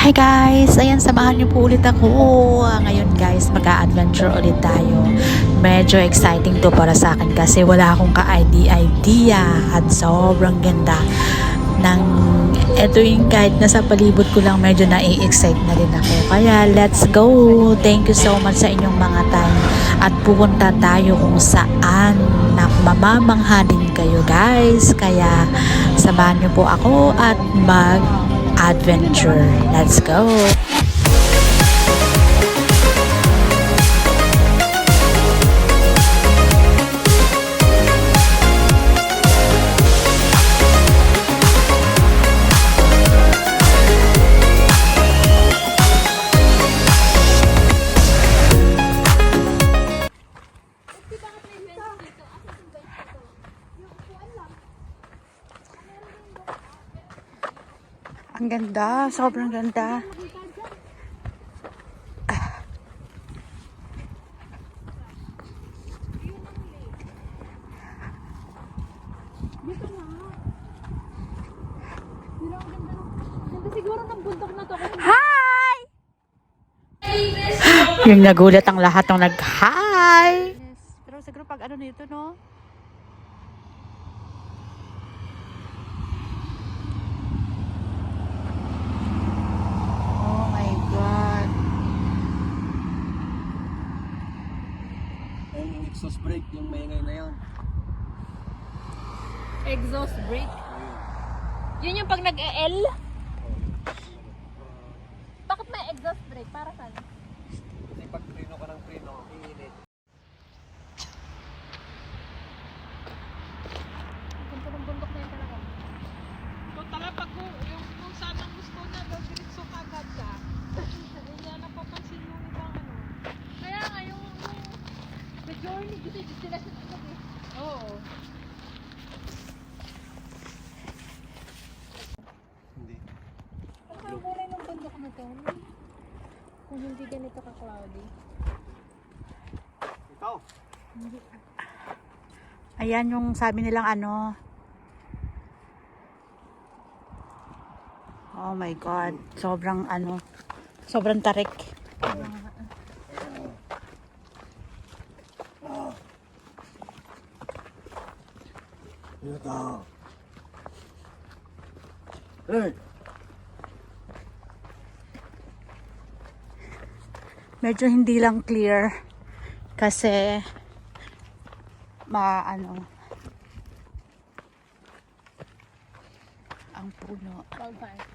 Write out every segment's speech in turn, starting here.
Hi guys! Ayan, samahan niyo po ulit ako. Ngayon guys, mag-a-adventure ulit tayo. Medyo exciting to para sa akin kasi wala akong ka-idea at sobrang ganda ng eto yung kahit nasa palibot ko lang medyo na-excite na din ako. Kaya let's go! Thank you so much sa inyong mga time at pupunta tayo kung saan na mamamangha din kayo guys. Kaya samahan niyo po ako at adventure. Let's go! Ang ganda, sobrang ganda. Siguro ng bundok na to. Hi! Yung nagulat ang lahat ng nag-hi. Yes. Pero siguro pag ano nito, no? Oh my God. Yung exhaust brake, yung maingay na yun. Exhaust brake. Yun yung pag nag-L? Bakit may exhaust brake? Para saan? Kasi pag preno ka ng preno, iinit. Ganda ng bundok na yun talaga. Kung talaga pag kung saan ang gusto na diretso ka agad ka, hindi na napapansin yung ibang ano. Kaya nga yung the journey dito sila sa tabi. Oo. Hindi. Ang kakulay ng bundok na to. Kung hindi ganito ka-cloudy. Ikaw? Ayan yung sabi nilang ano. Oh my God. Sobrang ano. Sobrang tarik. Ito. Hey! Medyo hindi lang clear. Kasi ano ang puno. Wildfire.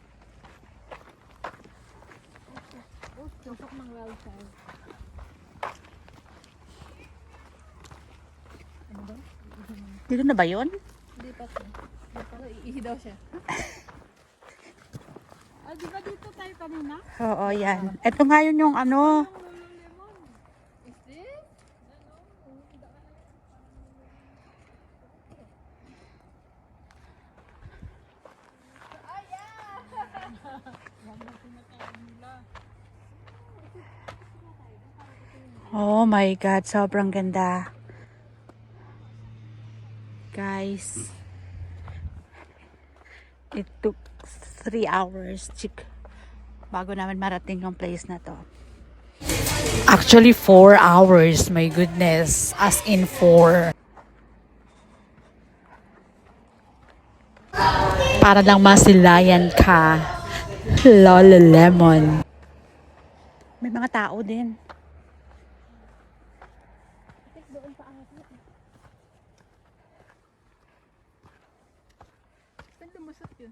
Tusok ng wildfire. Ano ba? Dito na ba yun? Hindi pa siya. Pero iihi daw siya. Ah, di ba dito tayo kanina? Oo, yan. Ito nga yun yung ano. Is this? Oh my God, sobrang ganda. Guys, it took 3 hours bago namin marating yung place na to. Actually, 4 hours. My goodness. As in 4. Para lang masilayan ka. Lululemon. May mga tao din. Doon pa ahit. Saan lumusot yun?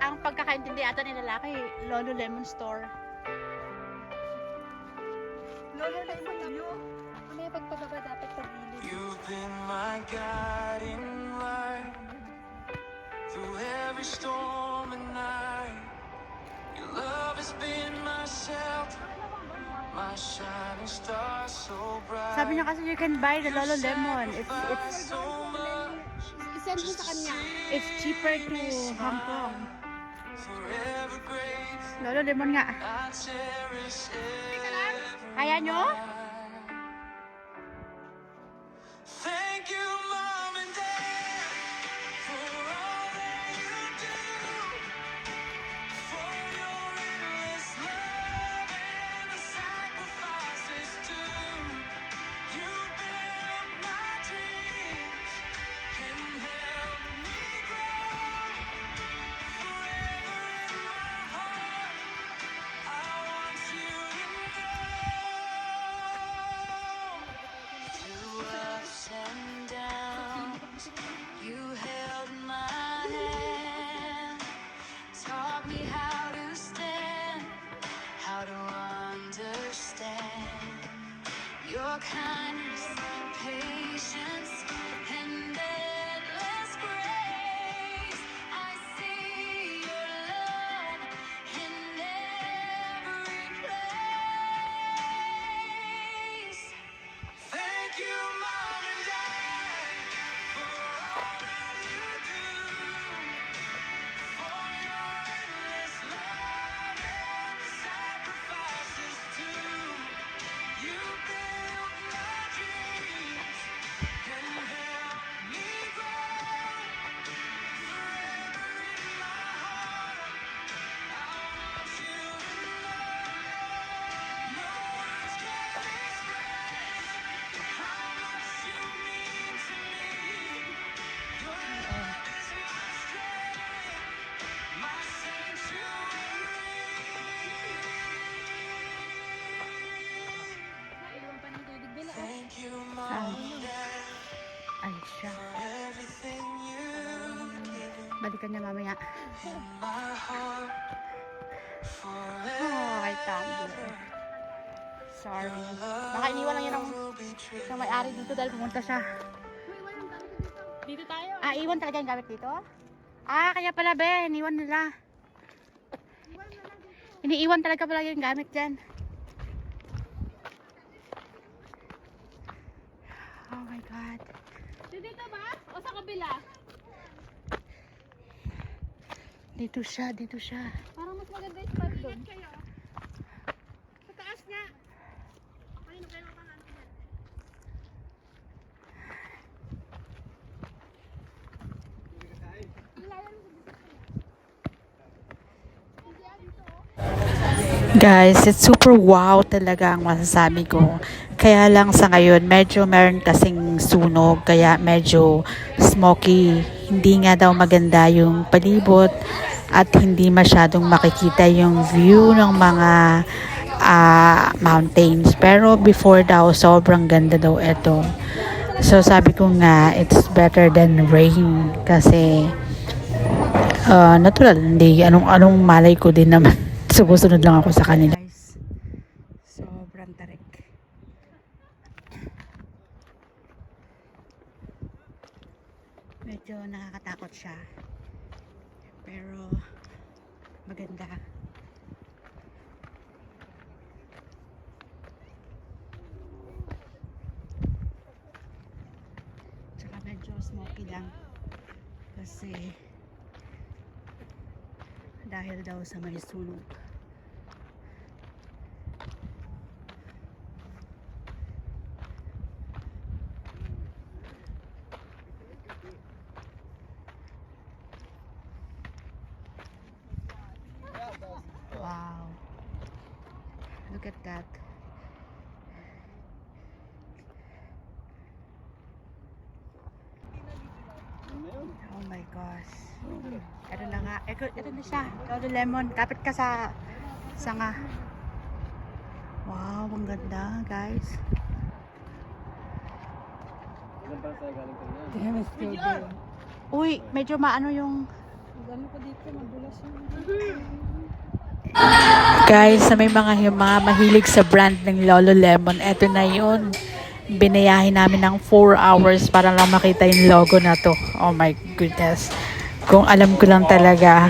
Ang pagkakaintindi ata ni lalaki, Lululemon store. Lululemon yun. Mamaya pagpababa dapat pag-ilid. You've been my guiding light through every storm and night. Your love has been my shelter, my my shining star so bright. Sabi niya kasi you can buy the Lolo Lemon. So much I-send mo sa kanya. It's cheaper to Hong Kong. forever great. Lolo Lemon nga. I cherish every Kaya nyo? Thank you, Mom and Dad, for all that you do, for your endless love and the sacrifices too. You built my dreams and helped me grow. Forever in my heart, I want you to know. Through ups and downs, you held my hand, taught me how to stand, how to understand your kindness, patience, and endless grace. I see your love in every place. Thank you, Mom and Dad, for all that you do, for your endless love and the sacrifices too. You built my dreams and helped me grow. Forever in my heart, I want you to know. No words can express how much you mean to me. Your love is my strength, my sanctuary. Thank you, Mom and Dad, Ay siya. for everything you've given Balikan niya mamaya. in my heart. Oh, ay tumbler. Sorry. Baka iniwan lang yan ng may-ari dito dahil pumunta siya. Dito tayo. Ah, iwan talaga yung gamit dito? Ah, kaya pala be, iniwan nila. Iniiwan talaga pala yung gamit dyan. Oh my God. Dito ba? O sa kabila? Dito siya, dito siya. Parang mas maganda yung spot doon. Sa taas nga. Ayun, kayo ang pangalan niya. Guys, it's super wow talaga ang masasabi ko. Kaya lang sa ngayon, medyo meron kasing sunog, kaya medyo smoky. Hindi nga daw maganda yung palibot at hindi masyadong makikita yung view ng mga mountains. Pero before daw, sobrang ganda daw ito. So sabi ko nga, it's better than rain kasi natural, hindi anong malay ko din naman. Sumusunod lang ako sa kanila. Guys, sobrang tarik. Medyo nakakatakot siya. Pero maganda. Tsaka medyo smoky lang. Kasi dahil daw sa may sunog. Wow. Look at that. Oh my gosh. Ito na nga. Ito na siya. Lolo Lemon. Kapit ka sa sanga. Wow, ang ganda, guys. Ilan pa tayo galing ka na? Uy, medyo maano yung Gano'n ko dito, madulas yun. Guys, sa may mga mahilig sa brand ng Lolo Lemon, eto na yun. Binayahin namin ng 4 hours para lang makita yung logo na to. Oh my goodness. Kung alam ko lang talaga.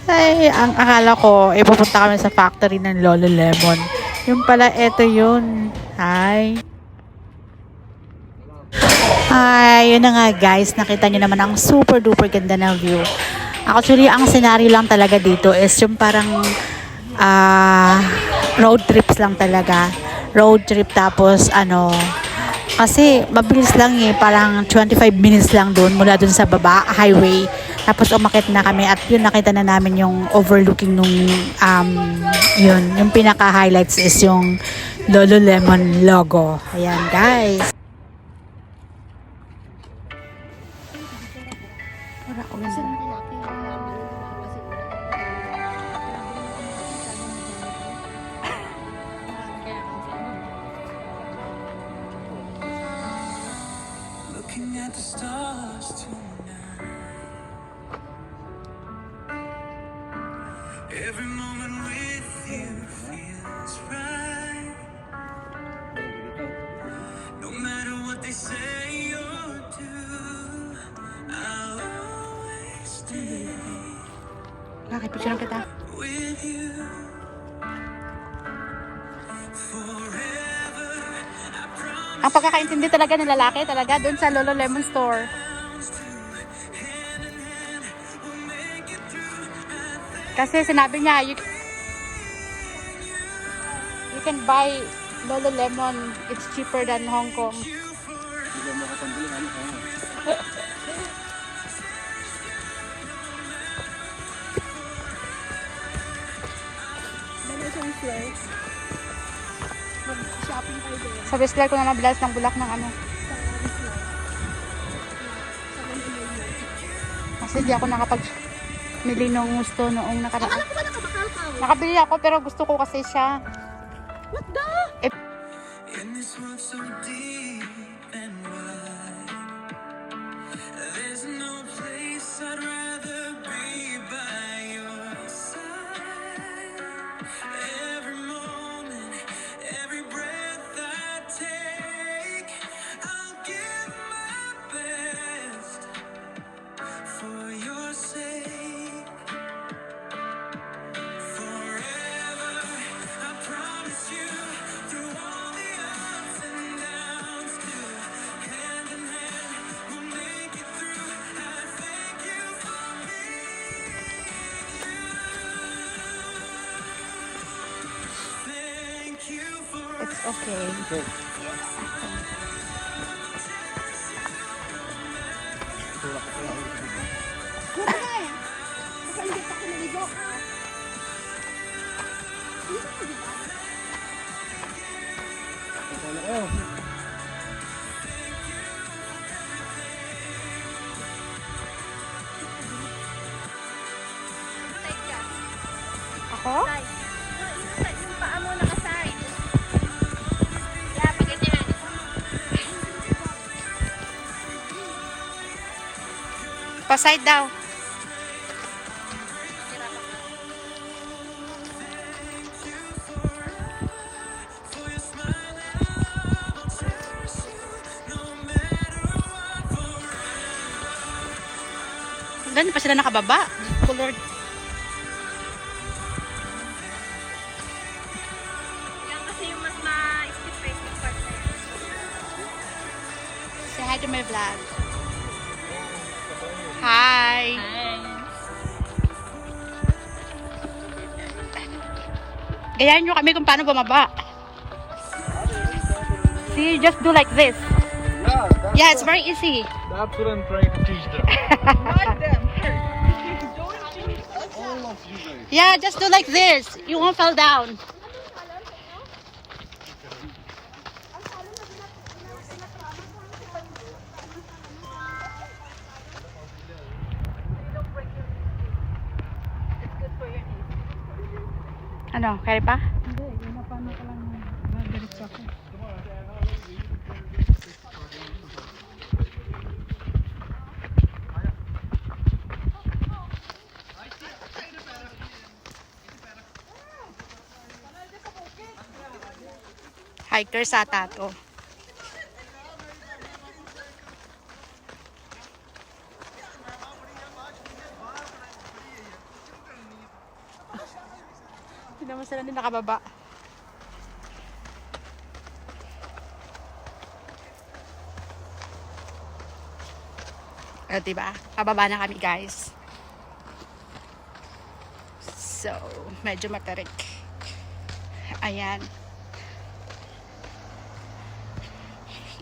Ay, ang akala ko, pupunta kami sa factory ng Lolo Lemon. Yung pala, eto yun. Hi. Ay, yun na nga guys. Nakita nyo naman ang super duper ganda ng view. Actually, ang scenario lang talaga dito is yung parang road trips lang talaga. Road trip tapos kasi mabilis lang parang 25 minutes lang doon mula doon sa baba, highway. Tapos umakit na kami at yun nakita na namin yung overlooking nung yun, yung pinaka highlights is yung Lululemon logo. Ayan guys. Looking at the stars tonight. Every moment with you feels right. No matter what they say or do, I'll always stay Bakit? Picture lang kita. with you. Forever, I promise. Ang pagkakaintindi talaga ng lalaki talaga doon sa Lolo Lemon store. Kasi sinabi niya, you can buy Lolo Lemon. It's cheaper than Hong Kong. Hindi mo makapambili. Mag-shopping tayo doon. Sa Whistler ko na mabilas ng bulak ng ano. Kasi di ako nakapag-mili nung gusto noong nakaraan. Alam ko ba nakabakal ka? Nakabili ako pero gusto ko kasi siya. What the? In this world so deep and wide, there's no place I'd rather be by your side. Every moment, every breath I take, I'll give my best for your sake. Forever, I promise you, through all the ups and downs, still hand in hand, we'll make it through. I thank you for thank you for It's okay. Okay. Kuha na eh. Baka hindi pa ako naligo. Ano kayo? Ako? Yung paa mo nakaside. Yeah, paganyan. Pa-side daw. Ganun pa sila nakababa. Color. Yan kasi yung mas ma-stiff face yung part na yan. Say hi to my vlog. Hi. Gayahin nyo kami kung paano bumaba. See, just do like this. Yeah, it's very easy. That's what I'm trying to teach them. All of you guys. Yeah, just do like this. You won't fall down. Ano, kaya pa? Hindi, yun na paano ka lang diretso ako. Hiker sa tato. sila din nakababa. Diba? Pababa na kami, guys. So, medyo matarik. Ayan.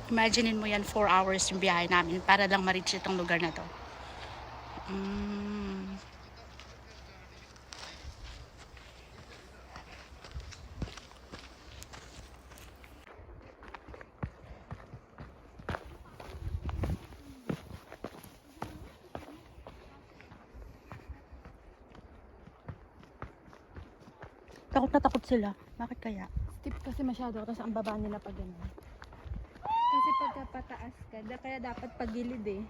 Imaginein mo yan, 4 hours yung biyahe namin para lang ma-reach itong lugar na to. Takot na takot sila. Bakit kaya? Steep kasi masyado, tapos ang baba nila pag gano'n. Kasi pagka pataas ka, kaya dapat pagilid eh.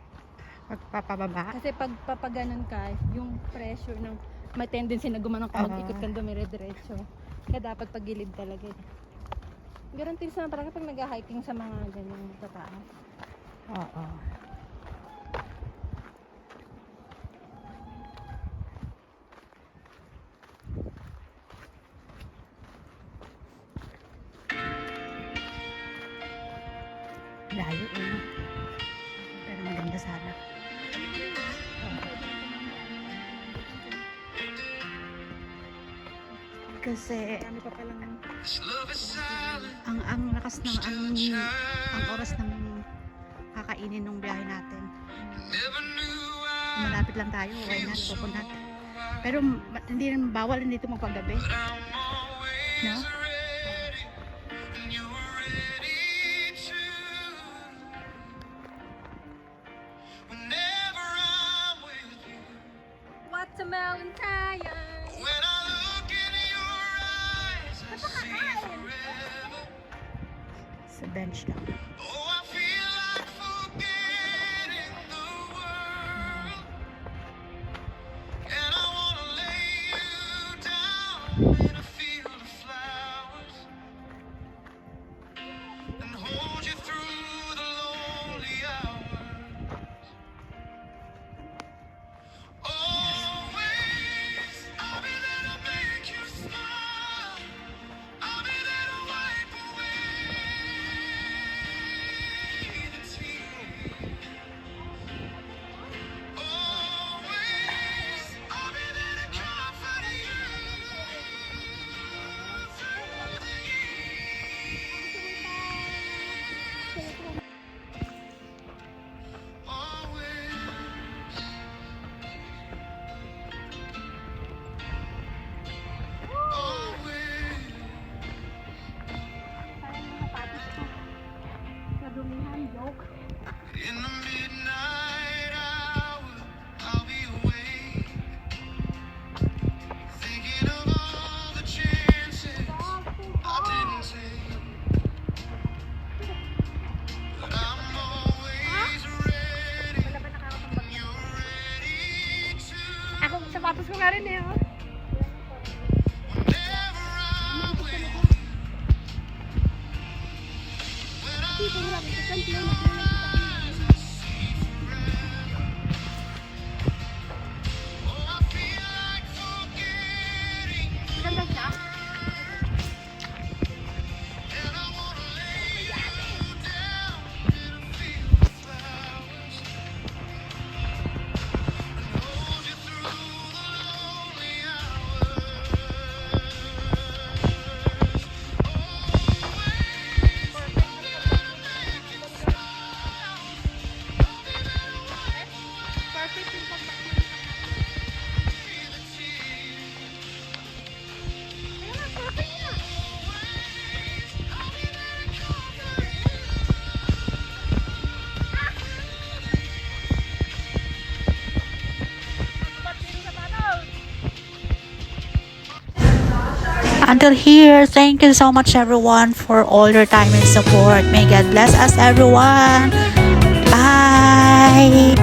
Magpapababa? Kasi pag papaganon ka, yung pressure ng may tendency na gumanong ka, mag-ikot kang dumire-diretso. Kaya dapat pagilid talaga eh. Guarantees na talaga pag nag-hiking sa mga ganyang tataas. Oo. Layo eh. Pero maganda sana. Kasi Kami pa palang This love is silent. ang lakas ng ang oras ng kakainin ng biyahe natin. Never knew I Malapit lang tayo, why not? Pupunta. Pero hindi rin bawal hindi ito magpagabi. but I'm always No? ready. And you're ready too. Whenever I'm with you. watermelon tayo. When I look in your eyes, I see forever. Sa bench lang. Oh, I feel like forgetting the world. And I wanna lay you down in a field of flowers and hold you through the lonely hours. Always, I'll be there to make you smile. I'll be there to wipe away the tears. Always, I'll be there to comfort you through the years. Always. Always. In the midnight hour, I'll be awake, thinking of all the chances I didn't take. But I'm always ready, and you're ready too. Ako, sapatos ko nga rin eh. Oh. Whenever I'm with you. When I look in your eyes, I see forever. Oh, I feel like forgetting the world. And I wanna lay you down in a field of flowers and hold you through the lonely hours. Always, I'll be there to make you smile. I'll be there to wipe Perfect yung pagpapalala. away the tears. Ayun na, perfect na. Always, I'll be there to comfort you. Until here, thank you so much everyone for all your time and support. May God bless us everyone. Bye!